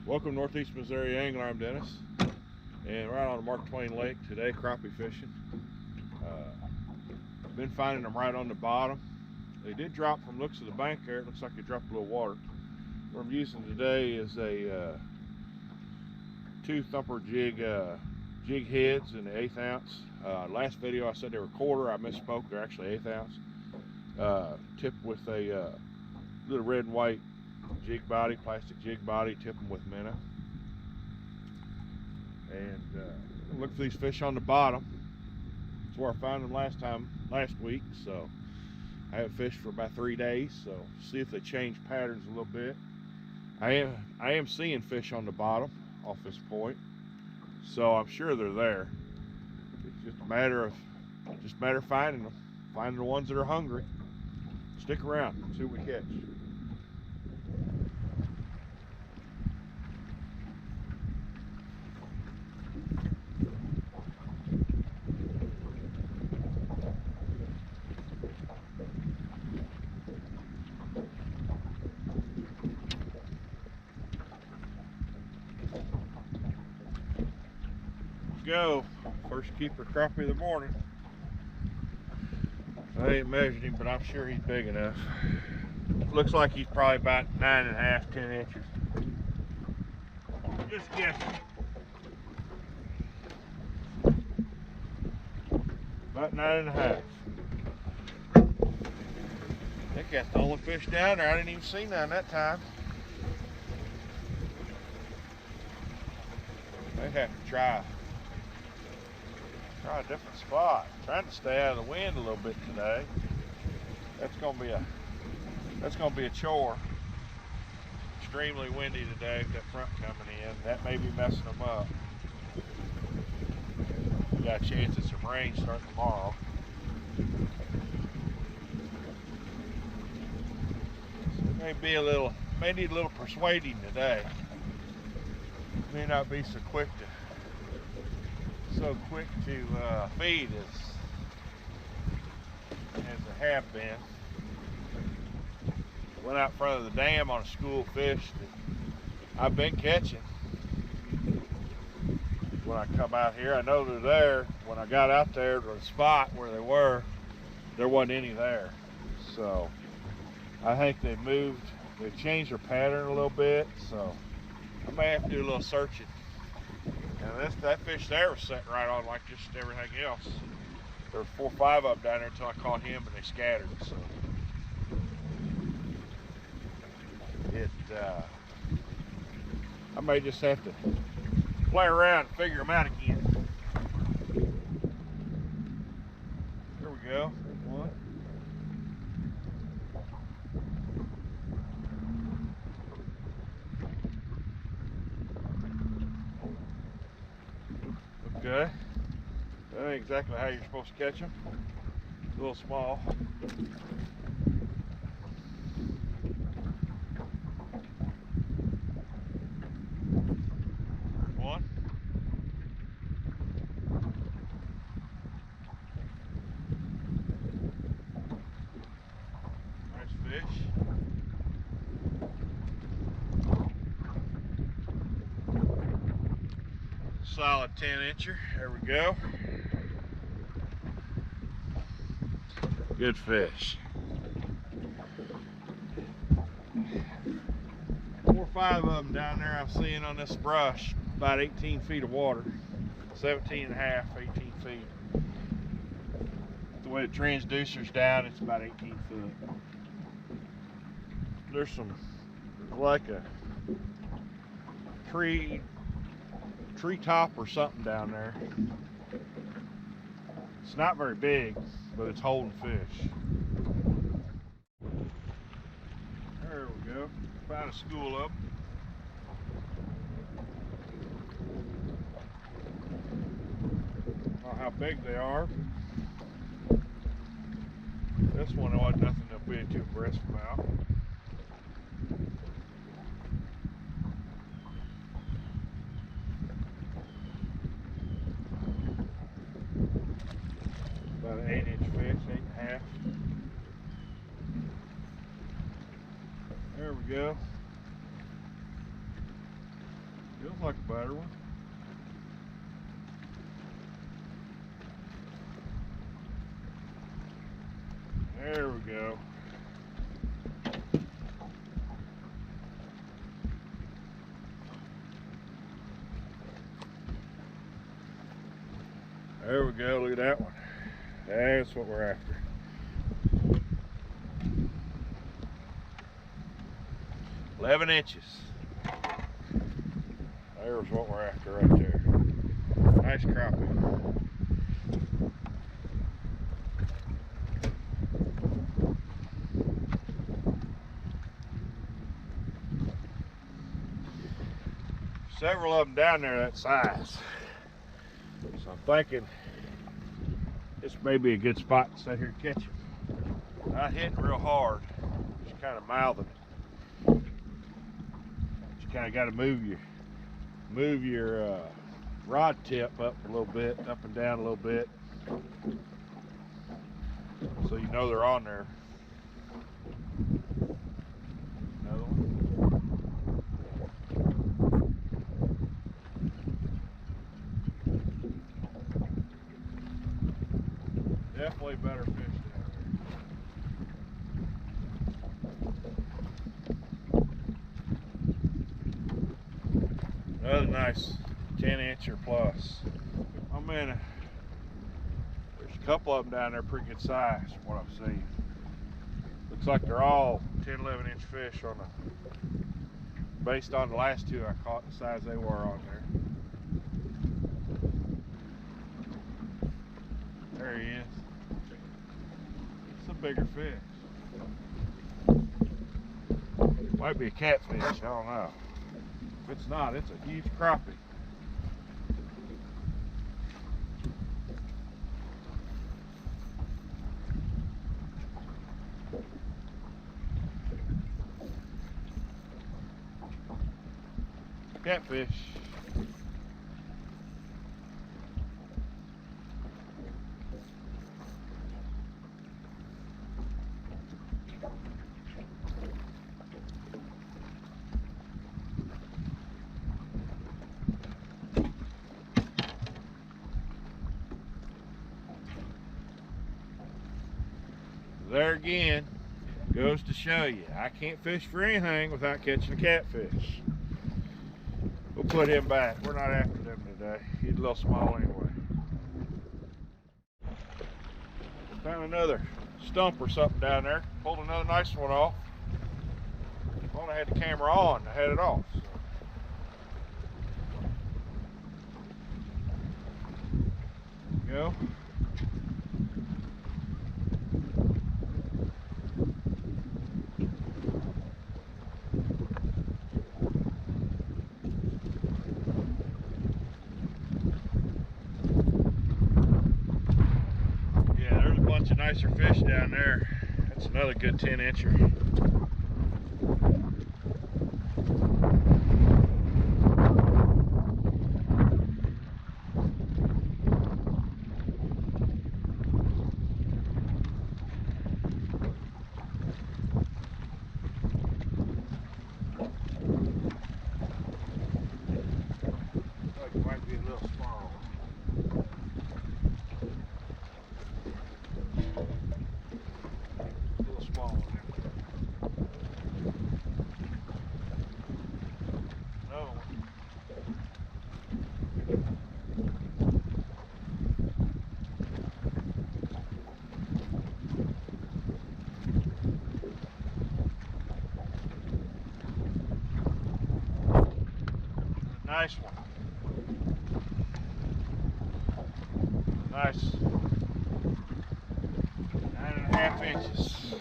Welcome to Northeast Missouri Angler. I'm Dennis, and we're out on the Mark Twain Lake today, crappie fishing. Been finding them right on the bottom. They did drop from looks of the bank there. It looks like they dropped a little water. What I'm using today is a 2 thumper jig heads in the 1/8 ounce. Last video I said they were 1/4. I misspoke. They're actually 1/8 ounce. Tipped with a little red and white jig body, plastic jig body. Tip them with minnow. And look for these fish on the bottom. That's where I found them last week. So I haven't fished for about 3 days. So see if they change patterns a little bit. I am seeing fish on the bottom off this point, so I'm sure they're there. It's just a matter of finding them, finding the ones that are hungry. Stick around, see what we catch. Go. First keeper crappie of the morning. I ain't measured him, but I'm sure he's big enough. Looks like he's probably about 9.5, 10 inches. Just guessing. About 9.5. I think that's the only fish down there. I didn't even see none that time. May have to try a different spot. Trying to stay out of the wind a little bit today. That's gonna be a chore. Extremely windy today with that front coming in. That may be messing them up. We got a chance of some rain starting tomorrow. So it may need a little persuading today. May not be so quick to feed as they have been. Went out front of the dam on a school of fish that I've been catching. When I come out here, I know they're there. When I got out there to the spot where they were, there wasn't any there. So I think they've changed their pattern a little bit, so I may have to do a little searching. And that fish there was sitting right on like just everything else. There were 4 or 5 of them down there until I caught him and they scattered. So I may just have to play around and figure them out again. There we go. There's one. Okay, that ain't exactly how you're supposed to catch them. A little small. There's one. Nice fish. Solid 10-incher. There we go. Good fish. 4 or 5 of them down there I'm seeing on this brush. About 18 feet of water. 17.5, 18 feet. The way the transducer's down, it's about 18 feet. There's some, like a tree top or something down there. It's not very big, but it's holding fish. There we go. Found a school of them. I don't know how big they are. This one wasn't nothing to be too brisk about. About an 8-inch fish, 8.5. There we go. Feels like a better one. There we go. There we go, look at that one. That's what we're after. "11 inches. There's what we're after right there. Nice crappie. Several of them down there that size. So I'm thinking this may be a good spot to sit here and catch them. Not hitting real hard, just kind of mouthing it. Just kind of got to move your rod tip up a little bit, up and down a little bit, so you know they're on there. Another one. Definitely better fish down there. Another nice 10-inch or plus. Oh man, there's a couple of them down there pretty good size from what I've seen. Looks like they're all 10, 11-inch fish on based on the last two I caught, the size they were on there. There he is. It's a bigger fish. Might be a catfish, I don't know. If it's not, it's a huge crappie. Catfish. There again, goes to show you, I can't fish for anything without catching a catfish. We'll put him back. We're not after them today. He's a little small anyway. Found another stump or something down there. Pulled another nice one off. If only I had the camera on, I had it off. So. There you go. Nicer fish down there. That's another good 10-incher. It might be a little small. Nice one. Nice 9.5 inches.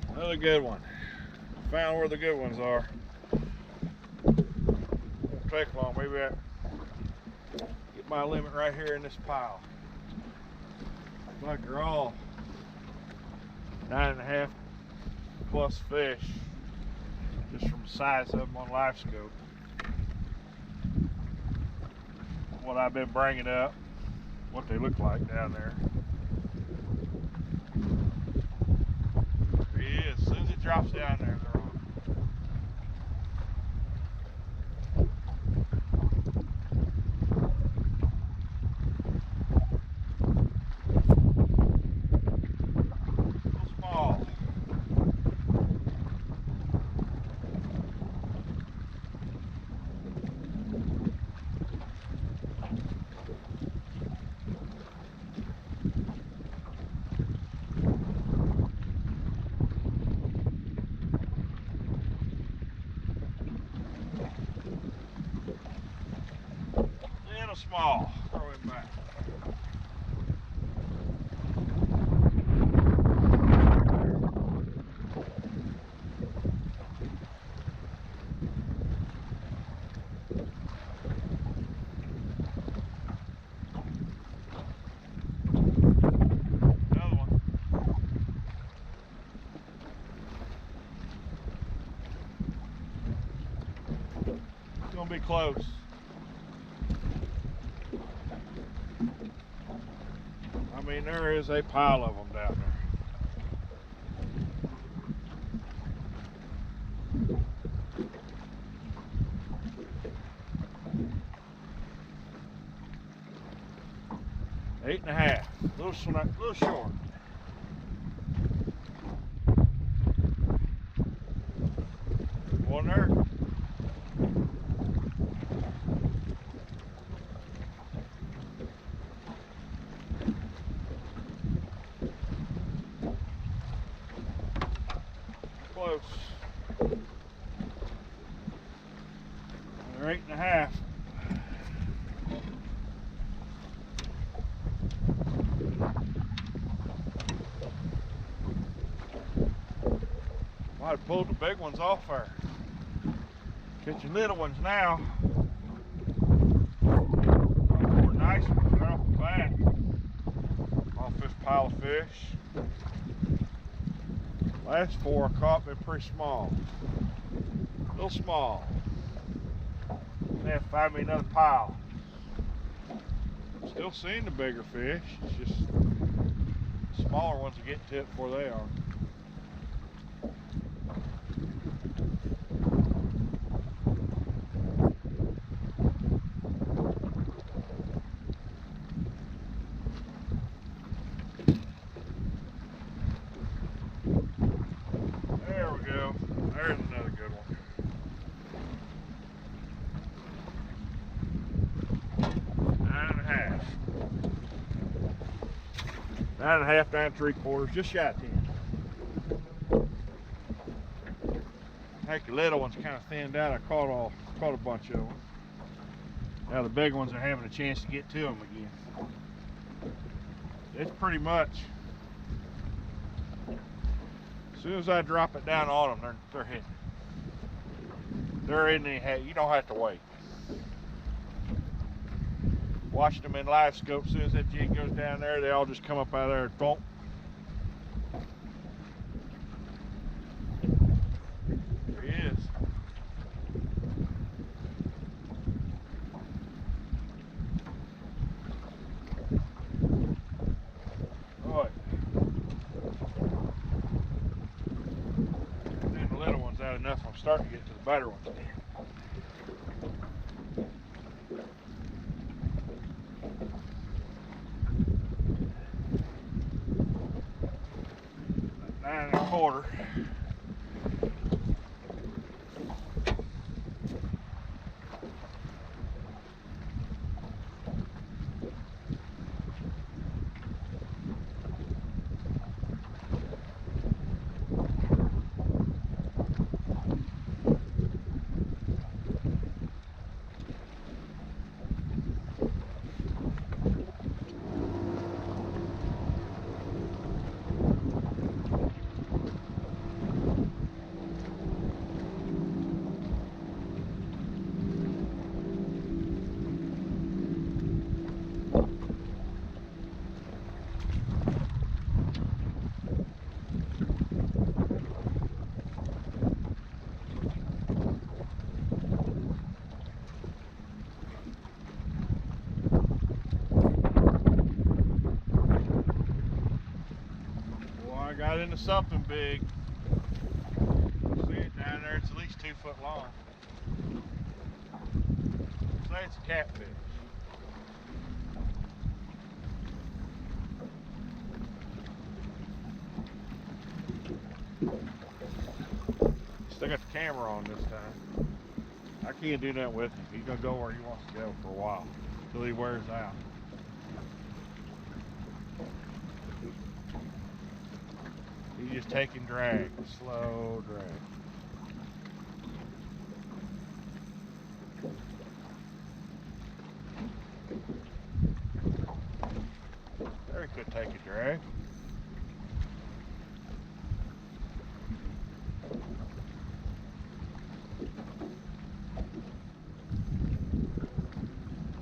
Another good one. Found where the good ones are. Take long, maybe I get my limit right here in this pile. Looks like they're all 9.5 plus fish, just from the size of them on live scope. what I've been bringing up, what they look like down there. There he is. As soon as it drops down there, they're on. Small. Throw him back. Another one. It's gonna be close. I mean, there is a pile of them down there. 8.5, a little short. One there. Close. They're 8.5. Might have pulled the big ones off there. Catching little ones now. Four nice ones right off the bat. Off this pile of fish. Last four I caught been pretty small. A little small. They have to find me another pile. Still seeing the bigger fish. It's just smaller ones will get to it before they are. There we go. There's another good one. Nine and a half, 9 3/4, just shy of 10. Heck, the little ones kind of thinned out. I caught a bunch of them. Now the big ones are having a chance to get to them again. It's pretty much, as soon as I drop it down on them, they're hitting it. They're in the, you don't have to wait. Watched them in live scope. As soon as that jig goes down there, they all just come up out of there and boom. There he is. Boy. Then the little ones out enough. I'm starting to get to the better ones. 9 1/4. to something big. See it down there, it's at least 2 foot long. Say it's a catfish. Still got the camera on this time. I can't do nothing with him. He's gonna go where he wants to go for a while, till he wears out. He's just taking drag, slow drag. There he could take a drag.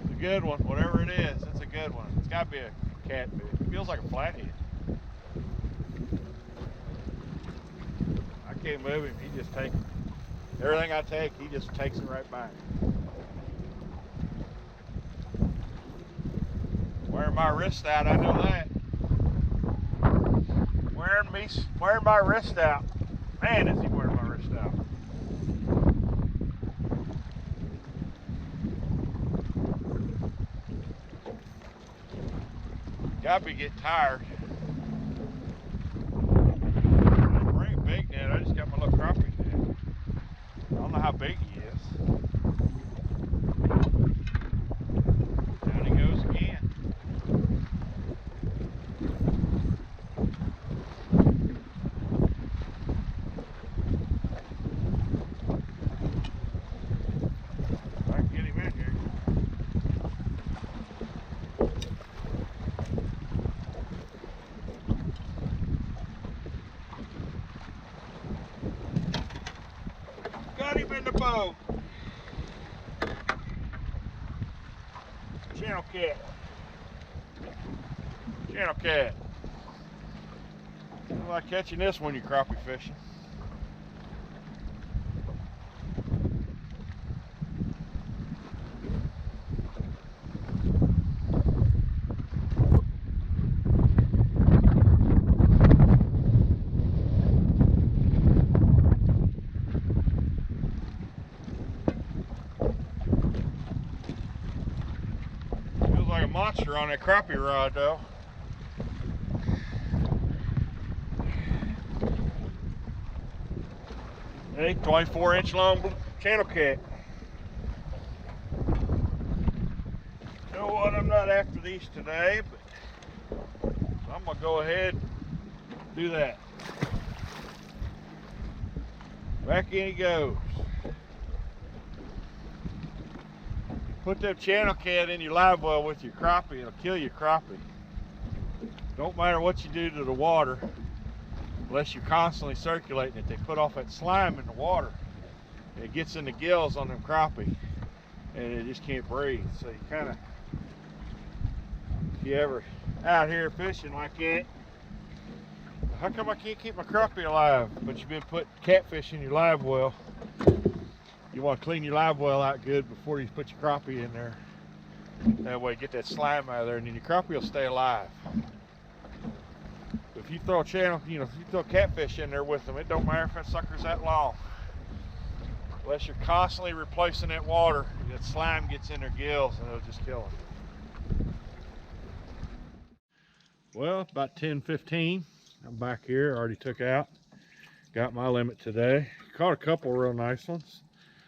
It's a good one, whatever it is, it's a good one. It's gotta be a catfish. It feels like a flathead. I can't move him, he just takes everything I take, he just takes it right back. Wearing my wrist out, I know that. Wearing my wrist out. Man, is he wearing my wrist out. Gotta be getting tired. I didn't bring a big net, I just got my little crappie net. I don't know how big he is. Down he goes again. I can get him in here. Got him in the boat. Channel cat. Channel cat. I like catching this when you're crappie fishing. Feels like a monster on that crappie rod though. Hey, 24-inch long channel cat. You know what? I'm not after these today, but I'm gonna go ahead and do that. Back in he goes. Put that channel cat in your live well with your crappie, it'll kill your crappie. Don't matter what you do to the water, unless you're constantly circulating it. They put off that slime in the water. It gets in the gills on them crappie, and it just can't breathe. So you kind of, if you ever out here fishing like that, how come I can't keep my crappie alive? But you've been putting catfish in your live well. You want to clean your live well out good before you put your crappie in there. That way, get that slime out of there, and then your crappie will stay alive. If you throw a channel, if you throw catfish in there with them, it don't matter if that sucker's that long. Unless you're constantly replacing that water, that slime gets in their gills and it'll just kill them. Well, it's about 10:15. I'm back here, already took out. Got my limit today. Caught a couple real nice ones.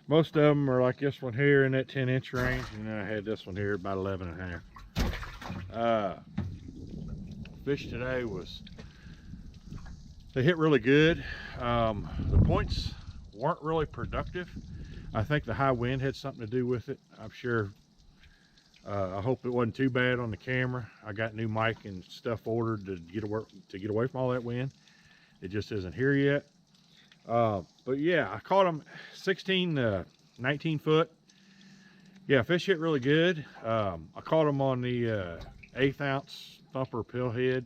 Most of them are like this one here in that 10-inch range, and then I had this one here about 11.5. Fish today they hit really good. The points weren't really productive. I think the high wind had something to do with it. I'm sure. I hope it wasn't too bad on the camera. I got new mic and stuff ordered to get away from all that wind. It just isn't here yet. But yeah, I caught them 16, 19 foot. Yeah, fish hit really good. I caught them on the 1/8 ounce thumper pillhead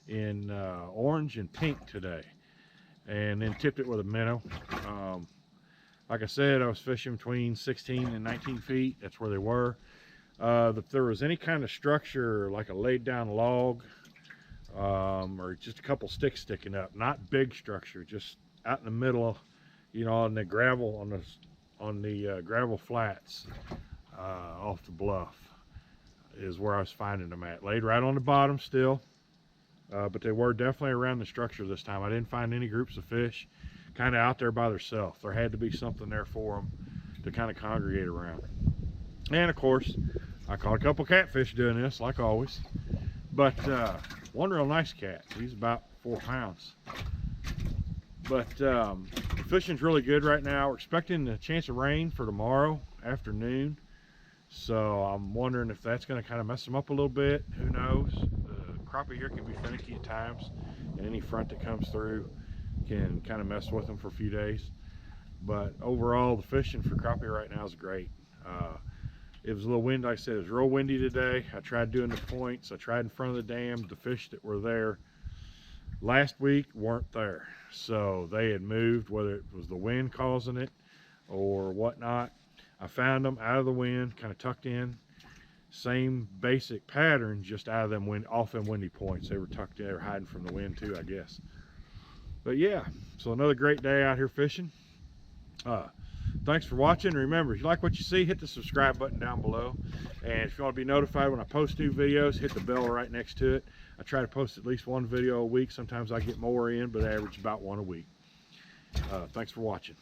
in orange and pink today, and then tipped it with a minnow. Like I said, I was fishing between 16 and 19 feet. That's where they were. If there was any kind of structure like a laid down log or just a couple sticks sticking up. Not big structure, just out in the middle, you know, on the gravel, on the gravel flats off the bluff is where I was finding them at. Laid right on the bottom still, but they were definitely around the structure this time. I didn't find any groups of fish kind of out there by themselves. There had to be something there for them to kind of congregate around. And of course, I caught a couple catfish doing this, like always. But one real nice cat. He's about 4 pounds. But the fishing's really good right now. We're expecting a chance of rain for tomorrow afternoon. So I'm wondering if that's going to kind of mess them up a little bit. Who knows? The crappie here can be finicky at times, and any front that comes through can kind of mess with them for a few days. But overall, the fishing for crappie right now is great. It was a little windy. Like I said, it was real windy today. I tried doing the points. I tried in front of the dam. The fish that were there last week weren't there. So they had moved, whether it was the wind causing it or whatnot. I found them out of the wind, kind of tucked in. Same basic pattern, just out of them off them windy points. They were tucked in, they were hiding from the wind too, I guess. But yeah, so another great day out here fishing. Thanks for watching. Remember, if you like what you see, hit the subscribe button down below. And if you want to be notified when I post new videos, hit the bell right next to it. I try to post at least one video a week. Sometimes I get more in, but I average about one a week. Thanks for watching.